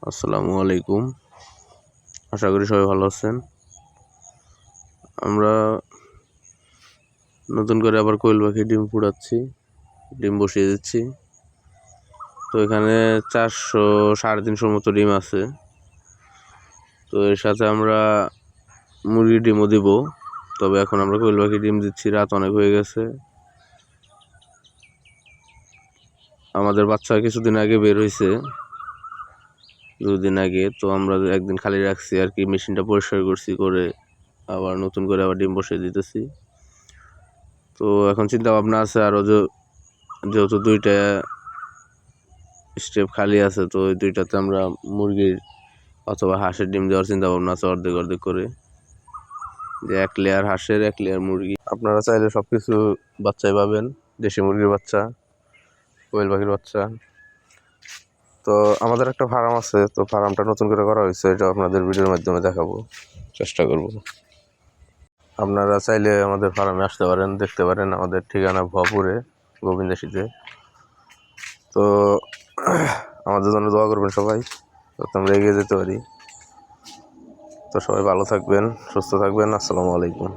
আসসালামু আলাইকুম। আশা করি সবাই ভালো আছেন। আমরা নতুন করে আবার কোয়েল পাখি ডিম ফুটাচ্ছি, ডিম বসিয়ে দিচ্ছি। তো এখানে 400-350 মতো ডিম আছে। তো এর সাথে আমরা মুরগির ডিমও দিব। তবে এখন আমরা কোয়েল পাখি ডিম দিচ্ছি, রাত অনেক হয়ে গেছে। আমাদের বাচ্চা কিছুদিন আগে বের হয়েছে, 2 দিন আগে। তো আমরা একদিন খালি রাখছি আর কি, মেশিনটা পরিষ্কার করছি, করে আবার নতুন করে আবার ডিম বসিয়ে দিতেছি। তো এখন চিন্তা ভাবনা আছে আরও যেহেতু 2টা স্টেপ খালি আছে, তো ওই 2টাতে আমরা মুরগির অথবা হাঁসের ডিম দেওয়ার চিন্তা ভাবনা আছে, অর্ধেক অর্ধেক করে, যে 1 লেয়ার হাঁসের 1 লেয়ার মুরগি। আপনারা চাইলে সব কিছু বাচ্চাই পাবেন, দেশি মুরগির বাচ্চা, কোয়েল পাখির বাচ্চা। তো আমাদের একটা ফার্ম আছে, তো ফার্মটা নতুন করে করা হয়েছে, এটা আপনাদের ভিডিওর মাধ্যমে দেখাবো, চেষ্টা করব। আপনারা চাইলে আমাদের ফার্মে আসতে পারেন, দেখতে পারেন। আমাদের ঠিকানা ভপুরে, গোবিন্দাসীতে। তো আমাদের জন্য দোয়া করবেন সবাই, যাতে আমরা এগিয়ে যেতে পারি। তো সবাই ভালো থাকবেন, সুস্থ থাকবেন। আসসালামু আলাইকুম।